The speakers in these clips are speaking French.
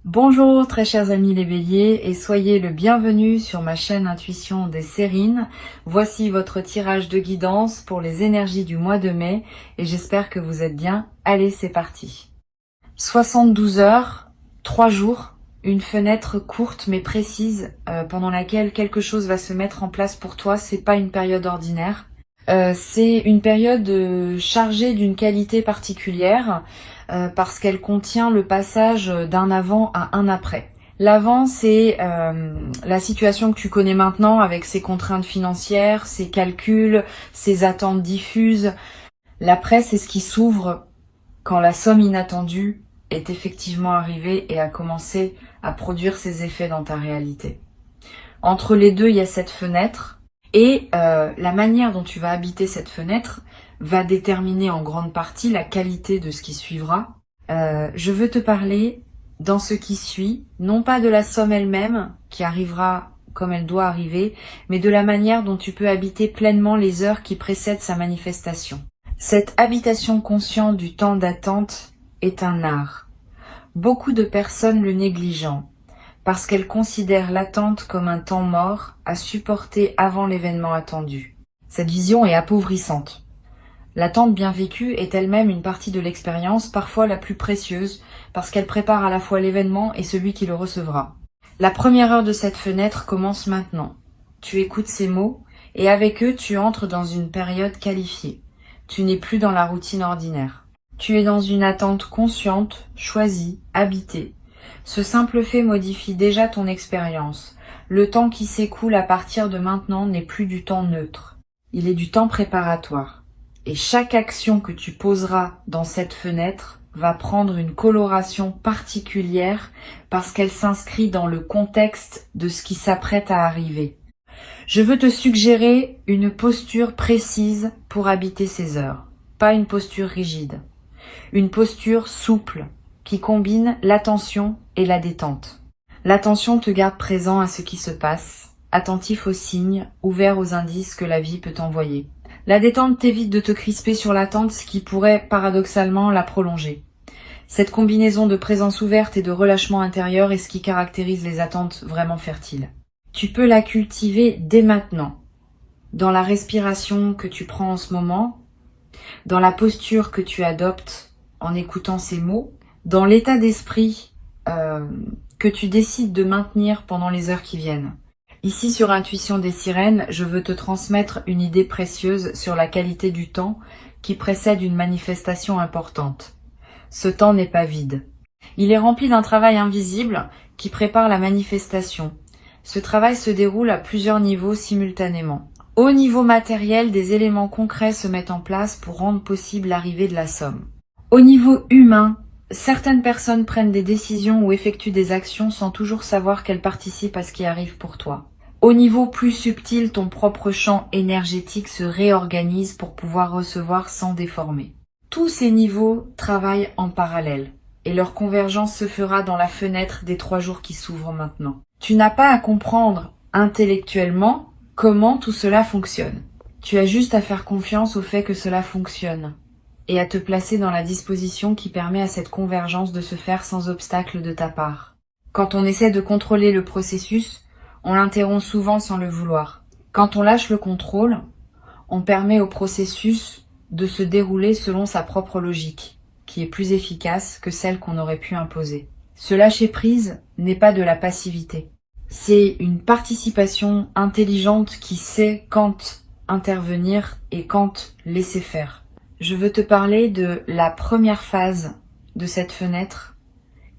Bonjour très chers amis les béliers et soyez le bienvenu sur ma chaîne Intuition des Sérines. Voici votre tirage de guidance pour les énergies du mois de mai et j'espère que vous êtes bien. Allez, c'est parti. 72 heures, 3 jours, une fenêtre courte mais précise pendant laquelle quelque chose va se mettre en place pour toi. C'est pas une période ordinaire. C'est une période chargée d'une qualité particulière parce qu'elle contient le passage d'un avant à un après. L'avant, c'est la situation que tu connais maintenant avec ses contraintes financières, ses calculs, ses attentes diffuses. L'après, c'est ce qui s'ouvre quand la somme inattendue est effectivement arrivée et a commencé à produire ses effets dans ta réalité. Entre les deux, il y a cette fenêtre. Et la manière dont tu vas habiter cette fenêtre va déterminer en grande partie la qualité de ce qui suivra. Je veux te parler dans ce qui suit, non pas de la somme elle-même, qui arrivera comme elle doit arriver, mais de la manière dont tu peux habiter pleinement les heures qui précèdent sa manifestation. Cette habitation consciente du temps d'attente est un art. Beaucoup de personnes le négligeant, parce qu'elle considère l'attente comme un temps mort à supporter avant l'événement attendu. Cette vision est appauvrissante. L'attente bien vécue est elle-même une partie de l'expérience, parfois la plus précieuse, parce qu'elle prépare à la fois l'événement et celui qui le recevra. La première heure de cette fenêtre commence maintenant. Tu écoutes ces mots, et avec eux tu entres dans une période qualifiée. Tu n'es plus dans la routine ordinaire. Tu es dans une attente consciente, choisie, habitée. Ce simple fait modifie déjà ton expérience. Le temps qui s'écoule à partir de maintenant n'est plus du temps neutre. Il est du temps préparatoire. Et chaque action que tu poseras dans cette fenêtre va prendre une coloration particulière parce qu'elle s'inscrit dans le contexte de ce qui s'apprête à arriver. Je veux te suggérer une posture précise pour habiter ces heures. Pas une posture rigide. Une posture souple, qui combine l'attention et la détente. L'attention te garde présent à ce qui se passe, attentif aux signes, ouvert aux indices que la vie peut t'envoyer. La détente t'évite de te crisper sur l'attente, ce qui pourrait paradoxalement la prolonger. Cette combinaison de présence ouverte et de relâchement intérieur est ce qui caractérise les attentes vraiment fertiles. Tu peux la cultiver dès maintenant, dans la respiration que tu prends en ce moment, dans la posture que tu adoptes en écoutant ces mots, dans l'état d'esprit que tu décides de maintenir pendant les heures qui viennent. Ici sur Intuition des Sirènes, je veux te transmettre une idée précieuse sur la qualité du temps qui précède une manifestation importante. Ce temps n'est pas vide. Il est rempli d'un travail invisible qui prépare la manifestation. Ce travail se déroule à plusieurs niveaux simultanément. Au niveau matériel, des éléments concrets se mettent en place pour rendre possible l'arrivée de la somme. Au niveau humain, certaines personnes prennent des décisions ou effectuent des actions sans toujours savoir qu'elles participent à ce qui arrive pour toi. Au niveau plus subtil, ton propre champ énergétique se réorganise pour pouvoir recevoir sans déformer. Tous ces niveaux travaillent en parallèle et leur convergence se fera dans la fenêtre des 3 jours qui s'ouvrent maintenant. Tu n'as pas à comprendre intellectuellement comment tout cela fonctionne. Tu as juste à faire confiance au fait que cela fonctionne et à te placer dans la disposition qui permet à cette convergence de se faire sans obstacle de ta part. Quand on essaie de contrôler le processus, on l'interrompt souvent sans le vouloir. Quand on lâche le contrôle, on permet au processus de se dérouler selon sa propre logique, qui est plus efficace que celle qu'on aurait pu imposer. Ce lâcher-prise n'est pas de la passivité. C'est une participation intelligente qui sait quand intervenir et quand laisser faire. Je veux te parler de la première phase de cette fenêtre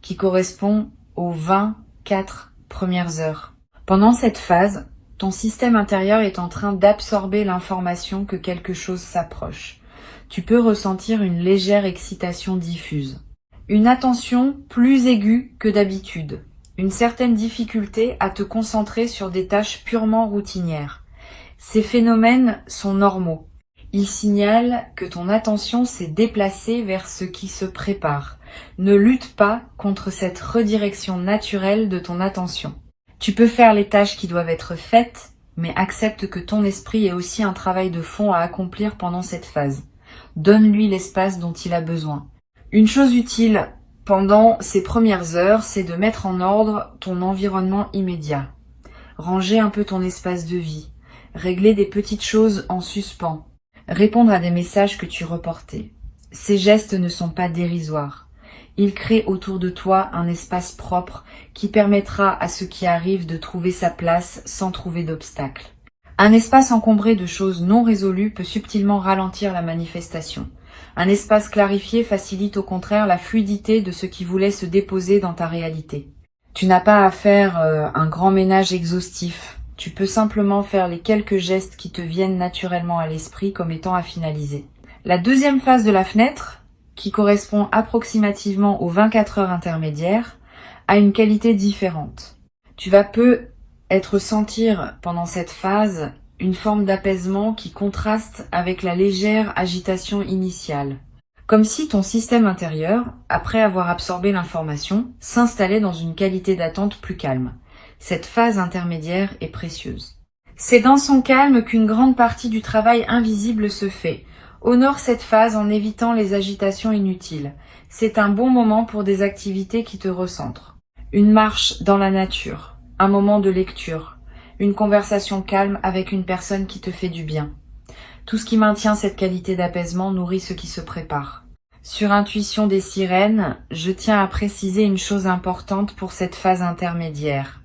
qui correspond aux 24 premières heures. Pendant cette phase, ton système intérieur est en train d'absorber l'information que quelque chose s'approche. Tu peux ressentir une légère excitation diffuse, une attention plus aiguë que d'habitude, une certaine difficulté à te concentrer sur des tâches purement routinières. Ces phénomènes sont normaux. Ils signalent que ton attention s'est déplacée vers ce qui se prépare. Ne lutte pas contre cette redirection naturelle de ton attention. Tu peux faire les tâches qui doivent être faites, mais accepte que ton esprit ait aussi un travail de fond à accomplir pendant cette phase. Donne-lui l'espace dont il a besoin. Une chose utile Pendant ces premières heures, c'est de mettre en ordre ton environnement immédiat. Ranger un peu ton espace de vie. Régler des petites choses en suspens. Répondre à des messages que tu reportais. Ces gestes ne sont pas dérisoires. Ils créent autour de toi un espace propre qui permettra à ce qui arrive de trouver sa place sans trouver d'obstacles. Un espace encombré de choses non résolues peut subtilement ralentir la manifestation. Un espace clarifié facilite au contraire la fluidité de ce qui voulait se déposer dans ta réalité. Tu n'as pas à faire un grand ménage exhaustif. Tu peux simplement faire les quelques gestes qui te viennent naturellement à l'esprit comme étant à finaliser. La deuxième phase de la fenêtre, qui correspond approximativement aux 24 heures intermédiaires, a une qualité différente. Tu vas peut-être sentir pendant cette phase une forme d'apaisement qui contraste avec la légère agitation initiale. Comme si ton système intérieur, après avoir absorbé l'information, s'installait dans une qualité d'attente plus calme. Cette phase intermédiaire est précieuse. C'est dans son calme qu'une grande partie du travail invisible se fait. Honore cette phase en évitant les agitations inutiles. C'est un bon moment pour des activités qui te recentrent. Une marche dans la nature, un moment de lecture, une conversation calme avec une personne qui te fait du bien. Tout ce qui maintient cette qualité d'apaisement nourrit ce qui se prépare. Sur intuition des sirènes, je tiens à préciser une chose importante pour cette phase intermédiaire.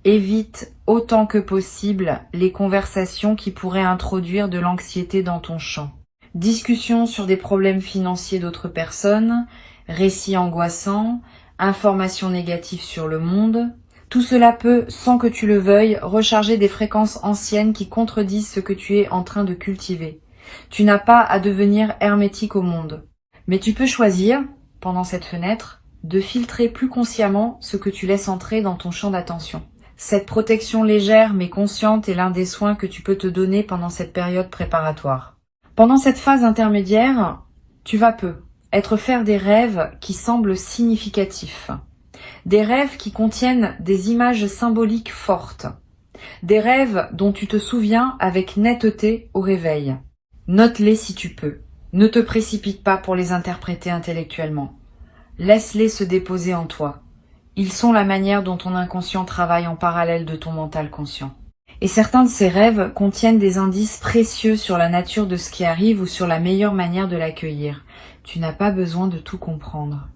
Évite autant que possible les conversations qui pourraient introduire de l'anxiété dans ton champ. Discussions sur des problèmes financiers d'autres personnes, récits angoissants, informations négatives sur le monde. Tout cela peut, sans que tu le veuilles, recharger des fréquences anciennes qui contredisent ce que tu es en train de cultiver. Tu n'as pas à devenir hermétique au monde. Mais tu peux choisir, pendant cette fenêtre, de filtrer plus consciemment ce que tu laisses entrer dans ton champ d'attention. Cette protection légère mais consciente est l'un des soins que tu peux te donner pendant cette période préparatoire. Pendant cette phase intermédiaire, tu vas faire des rêves qui semblent significatifs. Des rêves qui contiennent des images symboliques fortes. Des rêves dont tu te souviens avec netteté au réveil. Note-les si tu peux. Ne te précipite pas pour les interpréter intellectuellement. Laisse-les se déposer en toi. Ils sont la manière dont ton inconscient travaille en parallèle de ton mental conscient. Et certains de ces rêves contiennent des indices précieux sur la nature de ce qui arrive ou sur la meilleure manière de l'accueillir. Tu n'as pas besoin de tout comprendre.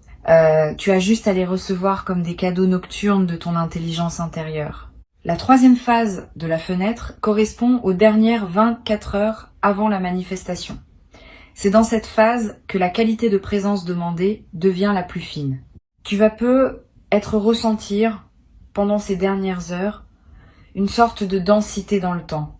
Tu as juste à les recevoir comme des cadeaux nocturnes de ton intelligence intérieure. La troisième phase de la fenêtre correspond aux dernières 24 heures avant la manifestation. C'est dans cette phase que la qualité de présence demandée devient la plus fine. Tu vas ressentir, pendant ces dernières heures, une sorte de densité dans le temps.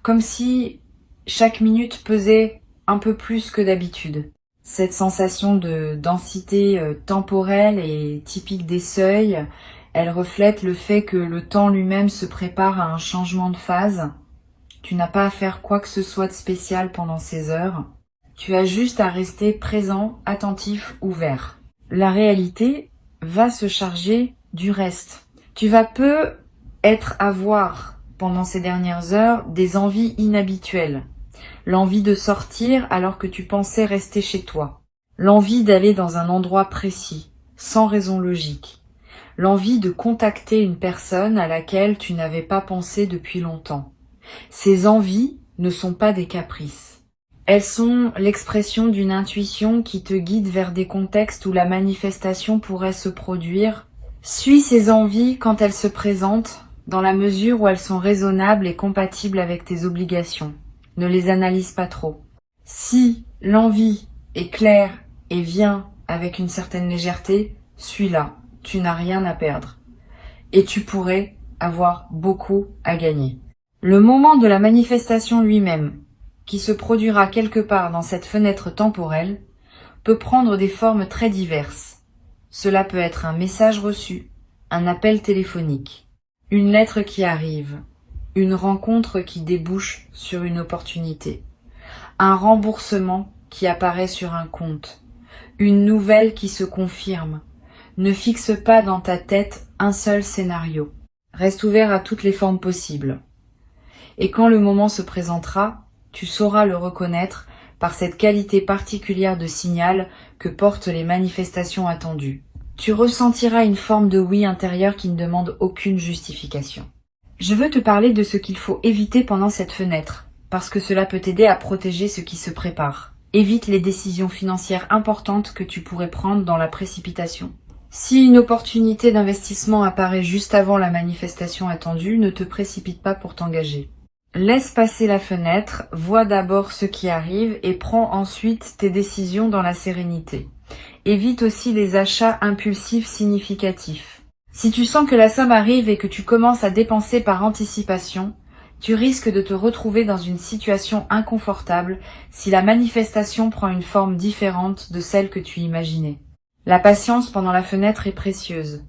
Comme si chaque minute pesait un peu plus que d'habitude. Cette sensation de densité temporelle est typique des seuils. Elle reflète le fait que le temps lui-même se prépare à un changement de phase. Tu n'as pas à faire quoi que ce soit de spécial pendant ces heures. Tu as juste à rester présent, attentif, ouvert. La réalité va se charger du reste. Tu vas avoir, pendant ces dernières heures, des envies inhabituelles. L'envie de sortir alors que tu pensais rester chez toi. L'envie d'aller dans un endroit précis, sans raison logique. L'envie de contacter une personne à laquelle tu n'avais pas pensé depuis longtemps. Ces envies ne sont pas des caprices. Elles sont l'expression d'une intuition qui te guide vers des contextes où la manifestation pourrait se produire. Suis ces envies quand elles se présentent, dans la mesure où elles sont raisonnables et compatibles avec tes obligations. Ne les analyse pas trop. Si l'envie est claire et vient avec une certaine légèreté, suis-la. Tu n'as rien à perdre. Et tu pourrais avoir beaucoup à gagner. Le moment de la manifestation lui-même, qui se produira quelque part dans cette fenêtre temporelle, peut prendre des formes très diverses. Cela peut être un message reçu, un appel téléphonique, une lettre qui arrive, une rencontre qui débouche sur une opportunité, un remboursement qui apparaît sur un compte, une nouvelle qui se confirme. Ne fixe pas dans ta tête un seul scénario. Reste ouvert à toutes les formes possibles. Et quand le moment se présentera, tu sauras le reconnaître par cette qualité particulière de signal que portent les manifestations attendues. Tu ressentiras une forme de oui intérieur qui ne demande aucune justification. Je veux te parler de ce qu'il faut éviter pendant cette fenêtre, parce que cela peut t'aider à protéger ce qui se prépare. Évite les décisions financières importantes que tu pourrais prendre dans la précipitation. Si une opportunité d'investissement apparaît juste avant la manifestation attendue, ne te précipite pas pour t'engager. Laisse passer la fenêtre, vois d'abord ce qui arrive et prends ensuite tes décisions dans la sérénité. Évite aussi les achats impulsifs significatifs. Si tu sens que la somme arrive et que tu commences à dépenser par anticipation, tu risques de te retrouver dans une situation inconfortable si la manifestation prend une forme différente de celle que tu imaginais. La patience pendant la fenêtre est précieuse.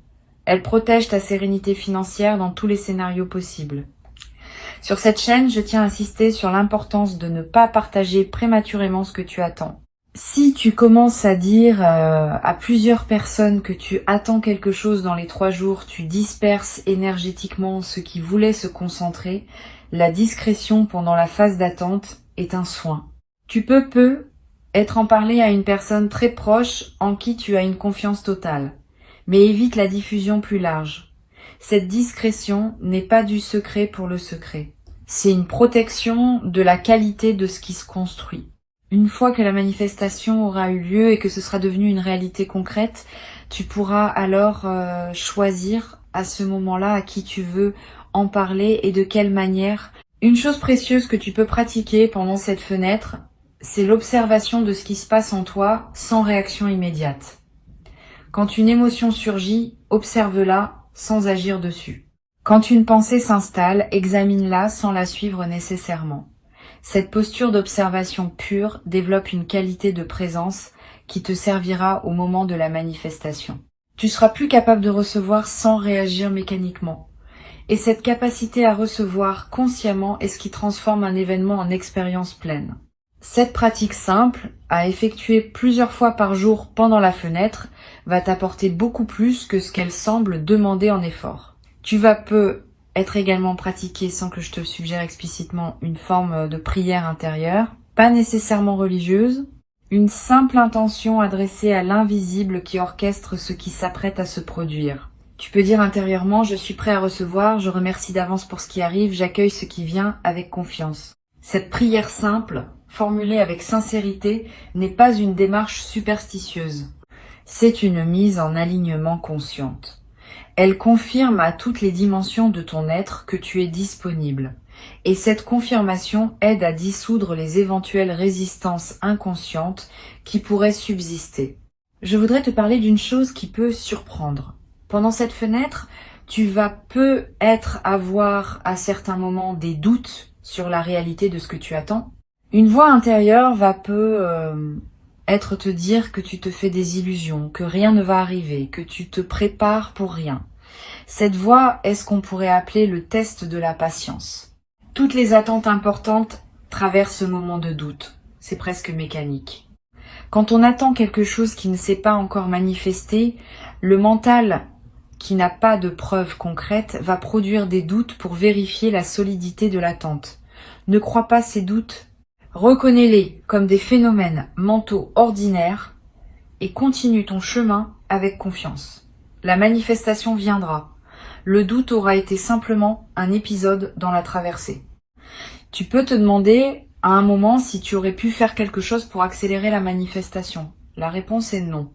Elle protège ta sérénité financière dans tous les scénarios possibles. Sur cette chaîne, je tiens à insister sur l'importance de ne pas partager prématurément ce que tu attends. Si tu commences à dire à plusieurs personnes que tu attends quelque chose dans les 3 jours, tu disperses énergétiquement ceux qui voulaient se concentrer, la discrétion pendant la phase d'attente est un soin. Tu peux être en parler à une personne très proche en qui tu as une confiance totale, mais évite la diffusion plus large. Cette discrétion n'est pas du secret pour le secret. C'est une protection de la qualité de ce qui se construit. Une fois que la manifestation aura eu lieu et que ce sera devenu une réalité concrète, tu pourras alors choisir à ce moment-là à qui tu veux en parler et de quelle manière. Une chose précieuse que tu peux pratiquer pendant cette fenêtre, c'est l'observation de ce qui se passe en toi sans réaction immédiate. Quand une émotion surgit, observe-la sans agir dessus. Quand une pensée s'installe, examine-la sans la suivre nécessairement. Cette posture d'observation pure développe une qualité de présence qui te servira au moment de la manifestation. Tu seras plus capable de recevoir sans réagir mécaniquement. Et cette capacité à recevoir consciemment est ce qui transforme un événement en expérience pleine. Cette pratique simple, à effectuer plusieurs fois par jour pendant la fenêtre, va t'apporter beaucoup plus que ce qu'elle semble demander en effort. Tu vas être également pratiquée sans que je te suggère explicitement une forme de prière intérieure, pas nécessairement religieuse, une simple intention adressée à l'invisible qui orchestre ce qui s'apprête à se produire. Tu peux dire intérieurement « Je suis prêt à recevoir, je remercie d'avance pour ce qui arrive, j'accueille ce qui vient avec confiance ». Cette prière simple, formulée avec sincérité, n'est pas une démarche superstitieuse. C'est une mise en alignement consciente. Elle confirme à toutes les dimensions de ton être que tu es disponible. Et cette confirmation aide à dissoudre les éventuelles résistances inconscientes qui pourraient subsister. Je voudrais te parler d'une chose qui peut surprendre. Pendant cette fenêtre, tu vas peut-être avoir à certains moments des doutes sur la réalité de ce que tu attends. Une voix intérieure va être te dire que tu te fais des illusions, que rien ne va arriver, que tu te prépares pour rien. Cette voix est ce qu'on pourrait appeler le test de la patience. Toutes les attentes importantes traversent ce moment de doute. C'est presque mécanique. Quand on attend quelque chose qui ne s'est pas encore manifesté, le mental, qui n'a pas de preuves concrètes, va produire des doutes pour vérifier la solidité de l'attente. Ne crois pas ces doutes. Reconnais-les comme des phénomènes mentaux ordinaires et continue ton chemin avec confiance. La manifestation viendra. Le doute aura été simplement un épisode dans la traversée. Tu peux te demander à un moment si tu aurais pu faire quelque chose pour accélérer la manifestation. La réponse est non.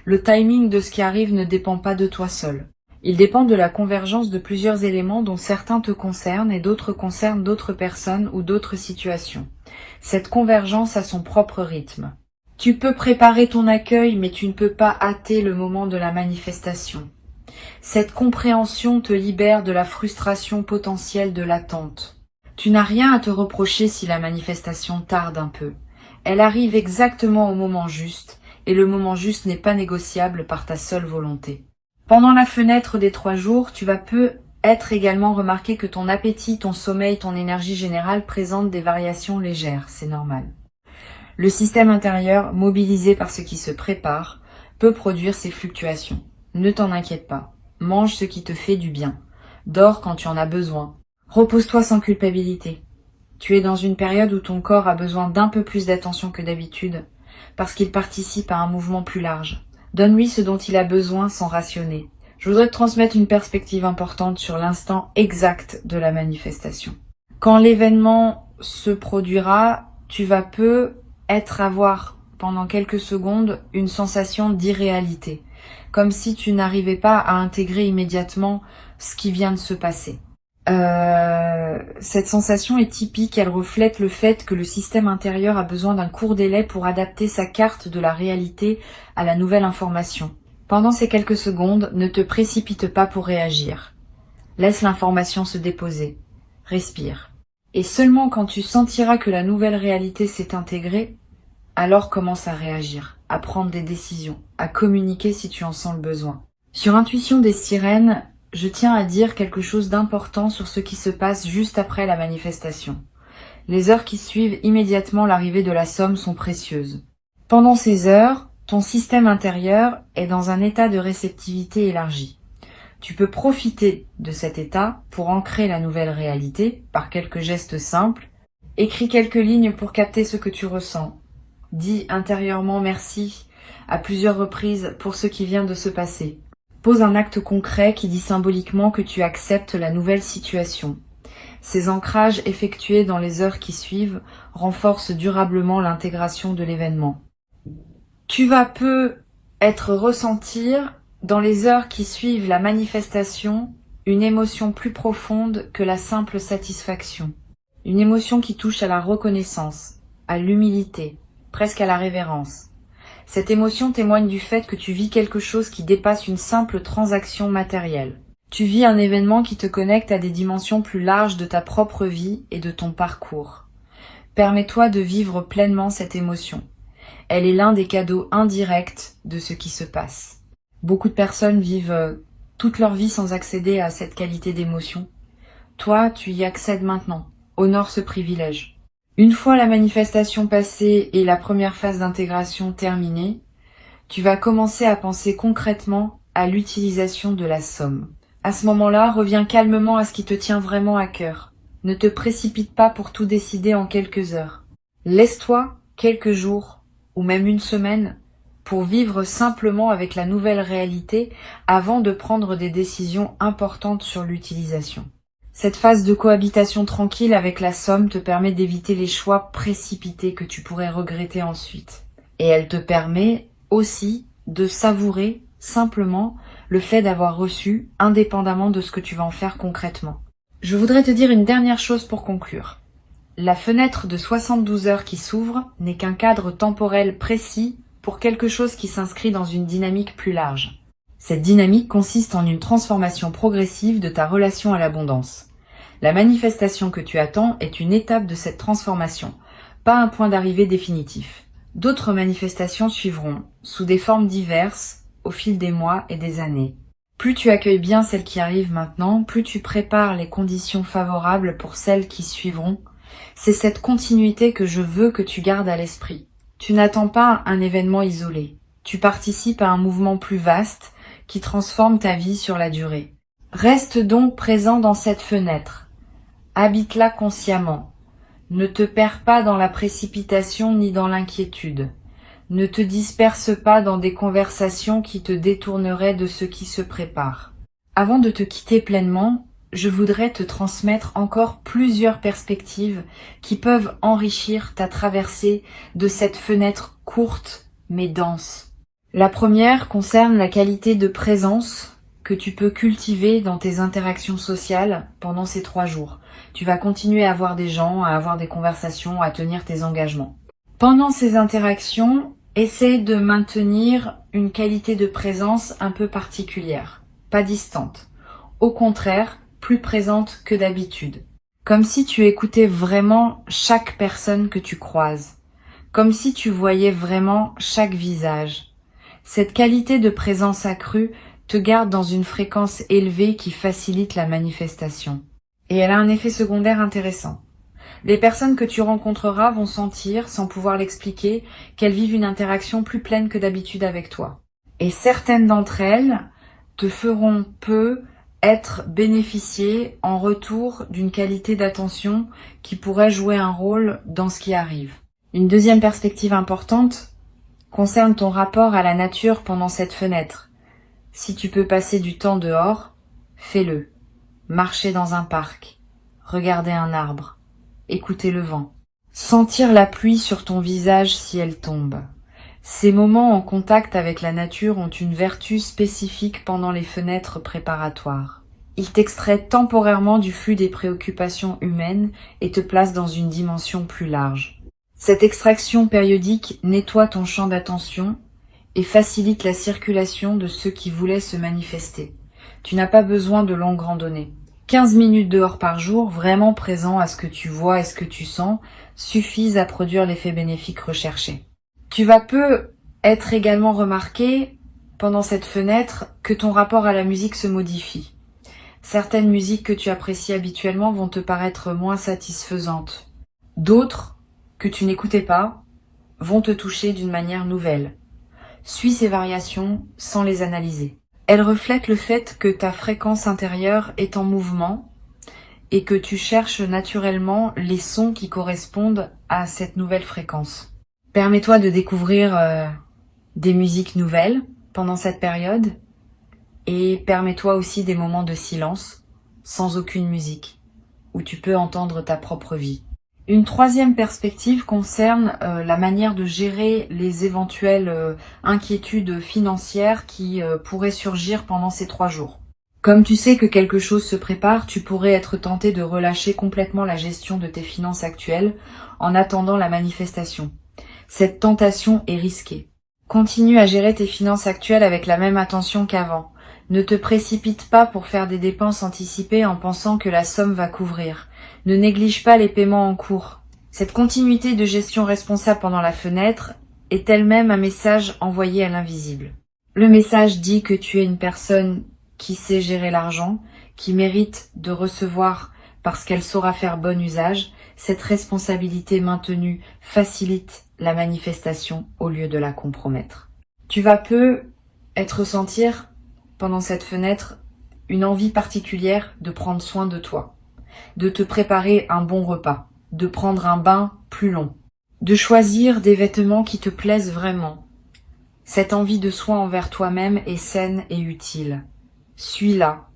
Le timing de ce qui arrive ne dépend pas de toi seul. Il dépend de la convergence de plusieurs éléments dont certains te concernent et d'autres concernent d'autres personnes ou d'autres situations. Cette convergence a son propre rythme. Tu peux préparer ton accueil, mais tu ne peux pas hâter le moment de la manifestation. Cette compréhension te libère de la frustration potentielle de l'attente. Tu n'as rien à te reprocher si la manifestation tarde un peu. Elle arrive exactement au moment juste, et le moment juste n'est pas négociable par ta seule volonté. Pendant la fenêtre des 3 jours, tu vas peut-être également remarquer que ton appétit, ton sommeil, ton énergie générale présentent des variations légères, c'est normal. Le système intérieur, mobilisé par ce qui se prépare, peut produire ces fluctuations. Ne t'en inquiète pas. Mange ce qui te fait du bien. Dors quand tu en as besoin. Repose-toi sans culpabilité. Tu es dans une période où ton corps a besoin d'un peu plus d'attention que d'habitude, parce qu'il participe à un mouvement plus large. Donne-lui ce dont il a besoin sans rationner. Je voudrais te transmettre une perspective importante sur l'instant exact de la manifestation. Quand l'événement se produira, tu vas avoir pendant quelques secondes une sensation d'irréalité, comme si tu n'arrivais pas à intégrer immédiatement ce qui vient de se passer. Cette sensation est typique, elle reflète le fait que le système intérieur a besoin d'un court délai pour adapter sa carte de la réalité à la nouvelle information. Pendant ces quelques secondes, ne te précipite pas pour réagir. Laisse l'information se déposer. Respire. Et seulement quand tu sentiras que la nouvelle réalité s'est intégrée, alors commence à réagir, à prendre des décisions, à communiquer si tu en sens le besoin. Sur Intuition des sirènes, je tiens à dire quelque chose d'important sur ce qui se passe juste après la manifestation. Les heures qui suivent immédiatement l'arrivée de la somme sont précieuses. Pendant ces heures, ton système intérieur est dans un état de réceptivité élargi. Tu peux profiter de cet état pour ancrer la nouvelle réalité par quelques gestes simples. Écris quelques lignes pour capter ce que tu ressens. Dis intérieurement merci à plusieurs reprises pour ce qui vient de se passer. Pose un acte concret qui dit symboliquement que tu acceptes la nouvelle situation. Ces ancrages effectués dans les heures qui suivent renforcent durablement l'intégration de l'événement. Tu vas ressentir dans les heures qui suivent la manifestation une émotion plus profonde que la simple satisfaction. Une émotion qui touche à la reconnaissance, à l'humilité, presque à la révérence. Cette émotion témoigne du fait que tu vis quelque chose qui dépasse une simple transaction matérielle. Tu vis un événement qui te connecte à des dimensions plus larges de ta propre vie et de ton parcours. Permets-toi de vivre pleinement cette émotion. Elle est l'un des cadeaux indirects de ce qui se passe. Beaucoup de personnes vivent toute leur vie sans accéder à cette qualité d'émotion. Toi, tu y accèdes maintenant. Honore ce privilège. Une fois la manifestation passée et la première phase d'intégration terminée, tu vas commencer à penser concrètement à l'utilisation de la somme. À ce moment-là, reviens calmement à ce qui te tient vraiment à cœur. Ne te précipite pas pour tout décider en quelques heures. Laisse-toi quelques jours ou même une semaine pour vivre simplement avec la nouvelle réalité avant de prendre des décisions importantes sur l'utilisation. Cette phase de cohabitation tranquille avec la somme te permet d'éviter les choix précipités que tu pourrais regretter ensuite. Et elle te permet aussi de savourer simplement le fait d'avoir reçu, indépendamment de ce que tu vas en faire concrètement. Je voudrais te dire une dernière chose pour conclure. La fenêtre de 72 heures qui s'ouvre n'est qu'un cadre temporel précis pour quelque chose qui s'inscrit dans une dynamique plus large. Cette dynamique consiste en une transformation progressive de ta relation à l'abondance. La manifestation que tu attends est une étape de cette transformation, pas un point d'arrivée définitif. D'autres manifestations suivront, sous des formes diverses, au fil des mois et des années. Plus tu accueilles bien celles qui arrivent maintenant, plus tu prépares les conditions favorables pour celles qui suivront. C'est cette continuité que je veux que tu gardes à l'esprit. Tu n'attends pas un événement isolé. Tu participes à un mouvement plus vaste qui transforme ta vie sur la durée. Reste donc présent dans cette fenêtre. Habite-la consciemment. Ne te perds pas dans la précipitation ni dans l'inquiétude. Ne te disperse pas dans des conversations qui te détourneraient de ce qui se prépare. Avant de te quitter pleinement, je voudrais te transmettre encore plusieurs perspectives qui peuvent enrichir ta traversée de cette fenêtre courte mais dense. La première concerne la qualité de présence que tu peux cultiver dans tes interactions sociales pendant ces 3 jours. Tu vas continuer à voir des gens, à avoir des conversations, à tenir tes engagements. Pendant ces interactions, essaie de maintenir une qualité de présence un peu particulière, pas distante. Au contraire, plus présente que d'habitude. Comme si tu écoutais vraiment chaque personne que tu croises. Comme si tu voyais vraiment chaque visage. Cette qualité de présence accrue te garde dans une fréquence élevée qui facilite la manifestation. Et elle a un effet secondaire intéressant. Les personnes que tu rencontreras vont sentir, sans pouvoir l'expliquer, qu'elles vivent une interaction plus pleine que d'habitude avec toi. Et certaines d'entre elles te feront peu être bénéficié en retour d'une qualité d'attention qui pourrait jouer un rôle dans ce qui arrive. Une deuxième perspective importante concerne ton rapport à la nature pendant cette fenêtre. Si tu peux passer du temps dehors, fais-le. Marcher dans un parc, regarder un arbre, écouter le vent, sentir la pluie sur ton visage si elle tombe. Ces moments en contact avec la nature ont une vertu spécifique pendant les fenêtres préparatoires. Ils t'extraient temporairement du flux des préoccupations humaines et te placent dans une dimension plus large. Cette extraction périodique nettoie ton champ d'attention et facilite la circulation de ceux qui voulaient se manifester. Tu n'as pas besoin de longues randonnées. 15 minutes dehors par jour, vraiment présent à ce que tu vois et ce que tu sens, suffisent à produire l'effet bénéfique recherché. Tu vas peu être également remarqué pendant cette fenêtre que ton rapport à la musique se modifie. Certaines musiques que tu apprécies habituellement vont te paraître moins satisfaisantes. D'autres, que tu n'écoutais pas, vont te toucher d'une manière nouvelle. Suis ces variations sans les analyser. Elles reflètent le fait que ta fréquence intérieure est en mouvement et que tu cherches naturellement les sons qui correspondent à cette nouvelle fréquence. Permets-toi de découvrir des musiques nouvelles pendant cette période et permets-toi aussi des moments de silence sans aucune musique où tu peux entendre ta propre vie. Une troisième perspective concerne la manière de gérer les éventuelles inquiétudes financières qui pourraient surgir pendant ces 3 jours. Comme tu sais que quelque chose se prépare, tu pourrais être tenté de relâcher complètement la gestion de tes finances actuelles en attendant la manifestation. Cette tentation est risquée. Continue à gérer tes finances actuelles avec la même attention qu'avant. Ne te précipite pas pour faire des dépenses anticipées en pensant que la somme va couvrir. Ne néglige pas les paiements en cours. Cette continuité de gestion responsable pendant la fenêtre est elle-même un message envoyé à l'invisible. Le message dit que tu es une personne qui sait gérer l'argent, qui mérite de recevoir parce qu'elle saura faire bon usage. Cette responsabilité maintenue facilite la manifestation au lieu de la compromettre. Tu vas peu ressentir pendant cette fenêtre une envie particulière de prendre soin de toi, de te préparer un bon repas, de prendre un bain plus long, de choisir des vêtements qui te plaisent vraiment. Cette envie de soin envers toi-même est saine et utile. Suis-la.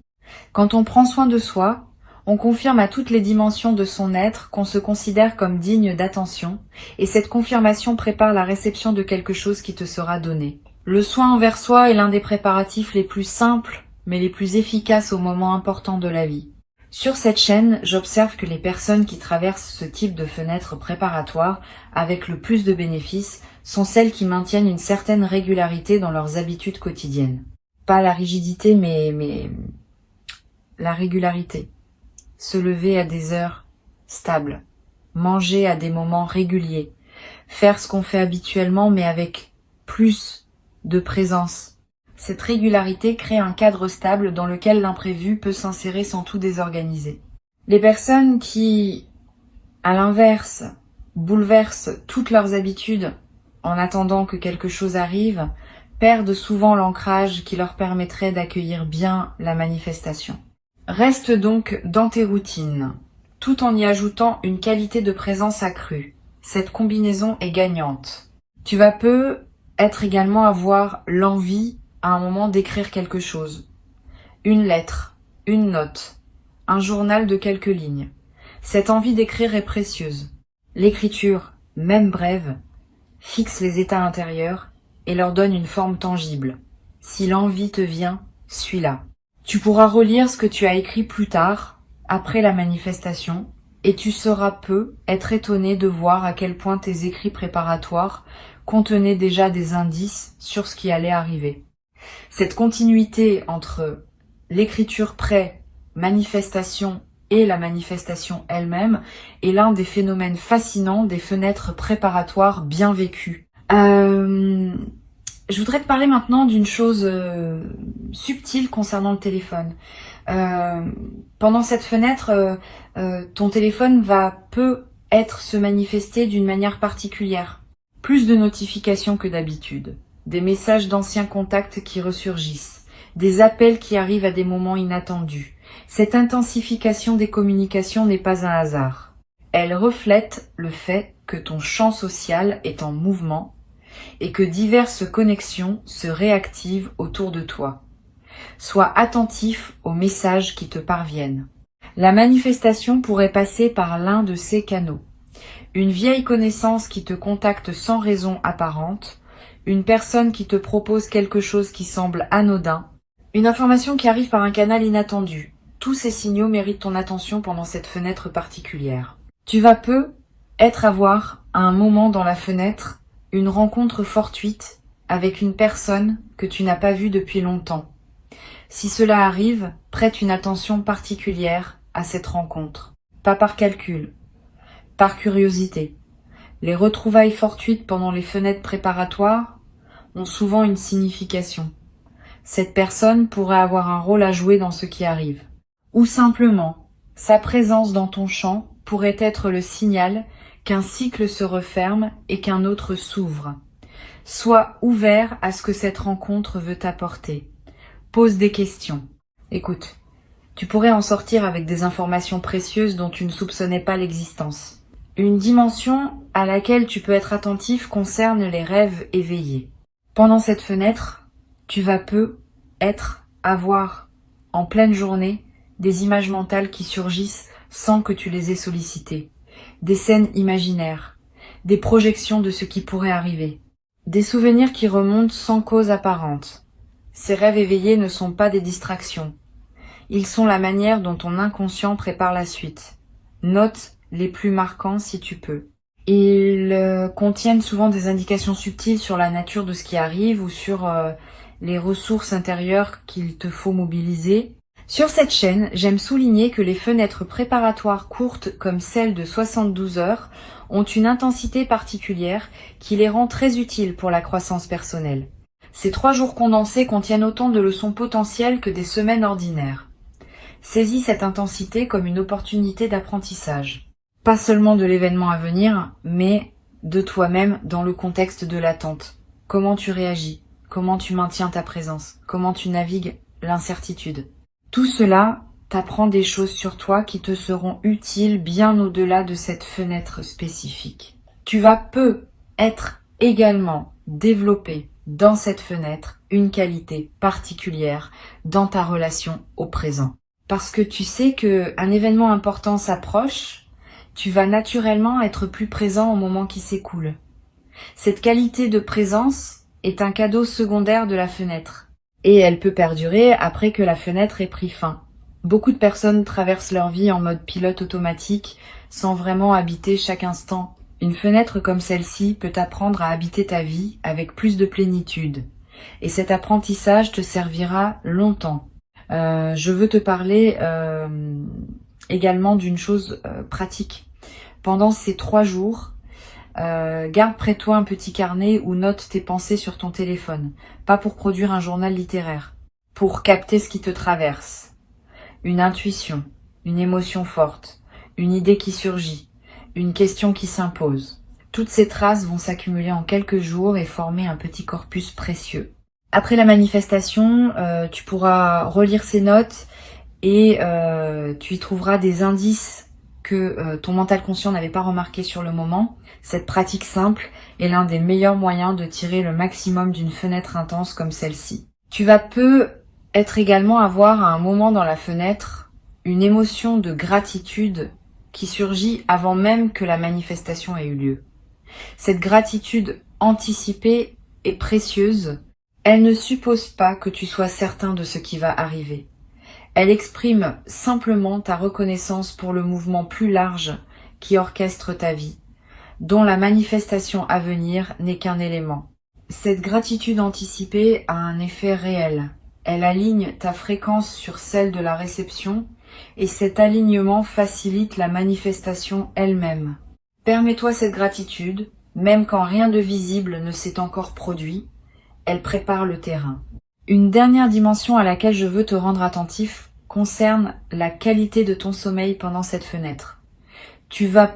Quand on prend soin de soi, on confirme à toutes les dimensions de son être qu'on se considère comme digne d'attention, et cette confirmation prépare la réception de quelque chose qui te sera donné. Le soin envers soi est l'un des préparatifs les plus simples, mais les plus efficaces aux moments importants de la vie. Sur cette chaîne, j'observe que les personnes qui traversent ce type de fenêtre préparatoire avec le plus de bénéfices sont celles qui maintiennent une certaine régularité dans leurs habitudes quotidiennes. Pas la rigidité, mais la régularité. Se lever à des heures stables, manger à des moments réguliers, faire ce qu'on fait habituellement mais avec plus de présence. Cette régularité crée un cadre stable dans lequel l'imprévu peut s'insérer sans tout désorganiser. Les personnes qui, à l'inverse, bouleversent toutes leurs habitudes en attendant que quelque chose arrive, perdent souvent l'ancrage qui leur permettrait d'accueillir bien la manifestation. Reste donc dans tes routines, tout en y ajoutant une qualité de présence accrue. Cette combinaison est gagnante. Tu vas peu également avoir l'envie à un moment d'écrire quelque chose. Une lettre, une note, un journal de quelques lignes. Cette envie d'écrire est précieuse. L'écriture, même brève, fixe les états intérieurs et leur donne une forme tangible. Si l'envie te vient, suis-la. Tu pourras relire ce que tu as écrit plus tard, après la manifestation, et tu sauras peu être étonné de voir à quel point tes écrits préparatoires contenaient déjà des indices sur ce qui allait arriver. Cette continuité entre l'écriture pré-manifestation et la manifestation elle-même est l'un des phénomènes fascinants des fenêtres préparatoires bien vécues. Je voudrais te parler maintenant d'une chose subtile concernant le téléphone. Pendant cette fenêtre, ton téléphone va peu se manifester d'une manière particulière. Plus de notifications que d'habitude, des messages d'anciens contacts qui ressurgissent, des appels qui arrivent à des moments inattendus. Cette intensification des communications n'est pas un hasard. Elle reflète le fait que ton champ social est en mouvement et que diverses connexions se réactivent autour de toi. Sois attentif aux messages qui te parviennent. La manifestation pourrait passer par l'un de ces canaux. Une vieille connaissance qui te contacte sans raison apparente, une personne qui te propose quelque chose qui semble anodin, une information qui arrive par un canal inattendu. Tous ces signaux méritent ton attention pendant cette fenêtre particulière. Tu vas avoir à un moment dans la fenêtre une rencontre fortuite avec une personne que tu n'as pas vue depuis longtemps. Si cela arrive, prête une attention particulière à cette rencontre. Pas par calcul, par curiosité. Les retrouvailles fortuites pendant les fenêtres préparatoires ont souvent une signification. Cette personne pourrait avoir un rôle à jouer dans ce qui arrive. Ou simplement, sa présence dans ton champ pourrait être le signal qu'un cycle se referme et qu'un autre s'ouvre. Sois ouvert à ce que cette rencontre veut t'apporter. Pose des questions. Écoute, tu pourrais en sortir avec des informations précieuses dont tu ne soupçonnais pas l'existence. Une dimension à laquelle tu peux être attentif concerne les rêves éveillés. Pendant cette fenêtre, tu vas avoir en pleine journée des images mentales qui surgissent sans que tu les aies sollicitées. Des scènes imaginaires, des projections de ce qui pourrait arriver, des souvenirs qui remontent sans cause apparente. Ces rêves éveillés ne sont pas des distractions. Ils sont la manière dont ton inconscient prépare la suite. Note les plus marquants si tu peux. Ils contiennent souvent des indications subtiles sur la nature de ce qui arrive ou sur les ressources intérieures qu'il te faut mobiliser. Sur cette chaîne, j'aime souligner que les fenêtres préparatoires courtes comme celle de 72 heures ont une intensité particulière qui les rend très utiles pour la croissance personnelle. Ces 3 jours condensés contiennent autant de leçons potentielles que des semaines ordinaires. Saisis cette intensité comme une opportunité d'apprentissage. Pas seulement de l'événement à venir, mais de toi-même dans le contexte de l'attente. Comment tu réagis? Comment tu maintiens ta présence? Comment tu navigues l'incertitude? Tout cela t'apprend des choses sur toi qui te seront utiles bien au-delà de cette fenêtre spécifique. Tu vas être également développé dans cette fenêtre une qualité particulière dans ta relation au présent. Parce que tu sais qu'un événement important s'approche, tu vas naturellement être plus présent au moment qui s'écoule. Cette qualité de présence est un cadeau secondaire de la fenêtre. Et elle peut perdurer après que la fenêtre ait pris fin. Beaucoup de personnes traversent leur vie en mode pilote automatique, sans vraiment habiter chaque instant. Une fenêtre comme celle-ci peut t'apprendre à habiter ta vie avec plus de plénitude. Et cet apprentissage te servira longtemps. Je veux te parler également d'une chose pratique. Pendant ces 3 jours, garde près de toi un petit carnet ou note tes pensées sur ton téléphone. Pas pour produire un journal littéraire, pour capter ce qui te traverse. Une intuition, une émotion forte, une idée qui surgit, une question qui s'impose. Toutes ces traces vont s'accumuler en quelques jours et former un petit corpus précieux. Après la manifestation, tu pourras relire ces notes et tu y trouveras des indices que ton mental conscient n'avait pas remarqué sur le moment. Cette pratique simple est l'un des meilleurs moyens de tirer le maximum d'une fenêtre intense comme celle-ci. Tu vas également avoir à un moment dans la fenêtre une émotion de gratitude qui surgit avant même que la manifestation ait eu lieu. Cette gratitude anticipée est précieuse. Elle ne suppose pas que tu sois certain de ce qui va arriver. Elle exprime simplement ta reconnaissance pour le mouvement plus large qui orchestre ta vie, dont la manifestation à venir n'est qu'un élément. Cette gratitude anticipée a un effet réel. Elle aligne ta fréquence sur celle de la réception et cet alignement facilite la manifestation elle-même. Permets-toi cette gratitude, même quand rien de visible ne s'est encore produit, elle prépare le terrain. Une dernière dimension à laquelle je veux te rendre attentif concerne la qualité de ton sommeil pendant cette fenêtre. Tu vas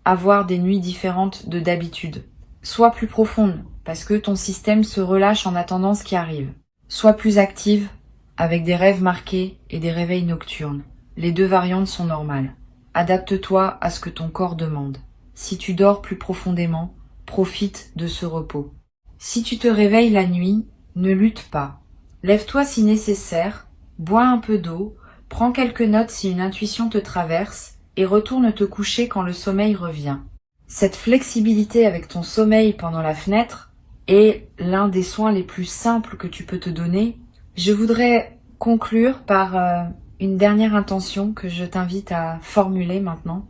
avoir des nuits différentes de d'habitude. Sois plus profonde, parce que ton système se relâche en attendant ce qui arrive. Sois plus active, avec des rêves marqués et des réveils nocturnes. Les deux variantes sont normales. Adapte-toi à ce que ton corps demande. Si tu dors plus profondément, profite de ce repos. Si tu te réveilles la nuit, ne lutte pas. Lève-toi si nécessaire, bois un peu d'eau, prends quelques notes si une intuition te traverse et retourne te coucher quand le sommeil revient. Cette flexibilité avec ton sommeil pendant la fenêtre est l'un des soins les plus simples que tu peux te donner. Je voudrais conclure par une dernière intention que je t'invite à formuler maintenant.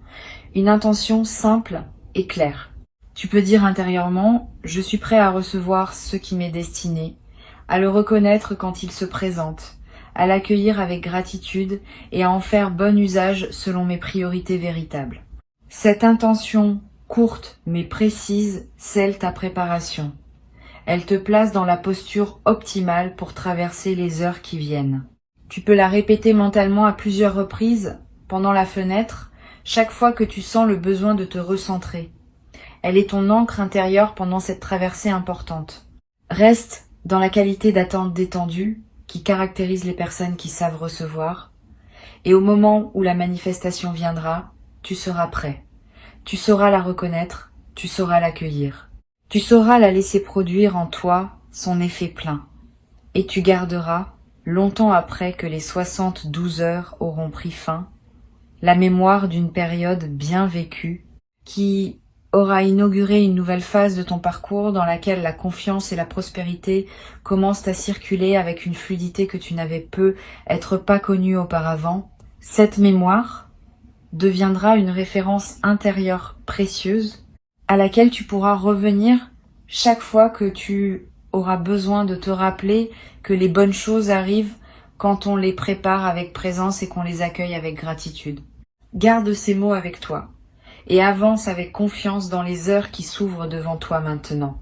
Une intention simple et claire. Tu peux dire intérieurement « Je suis prêt à recevoir ce qui m'est destiné », à le reconnaître quand il se présente, à l'accueillir avec gratitude et à en faire bon usage selon mes priorités véritables. Cette intention courte mais précise scelle ta préparation. Elle te place dans la posture optimale pour traverser les heures qui viennent. Tu peux la répéter mentalement à plusieurs reprises pendant la fenêtre, chaque fois que tu sens le besoin de te recentrer. Elle est ton ancre intérieure pendant cette traversée importante. Reste dans la qualité d'attente détendue qui caractérise les personnes qui savent recevoir. Et au moment où la manifestation viendra, tu seras prêt. Tu sauras la reconnaître, tu sauras l'accueillir. Tu sauras la laisser produire en toi son effet plein. Et tu garderas, longtemps après que les 72 heures auront pris fin, la mémoire d'une période bien vécue qui aura inauguré une nouvelle phase de ton parcours dans laquelle la confiance et la prospérité commencent à circuler avec une fluidité que tu n'avais pas connue auparavant. Cette mémoire deviendra une référence intérieure précieuse à laquelle tu pourras revenir chaque fois que tu auras besoin de te rappeler que les bonnes choses arrivent quand on les prépare avec présence et qu'on les accueille avec gratitude. Garde ces mots avec toi et avance avec confiance dans les heures qui s'ouvrent devant toi maintenant.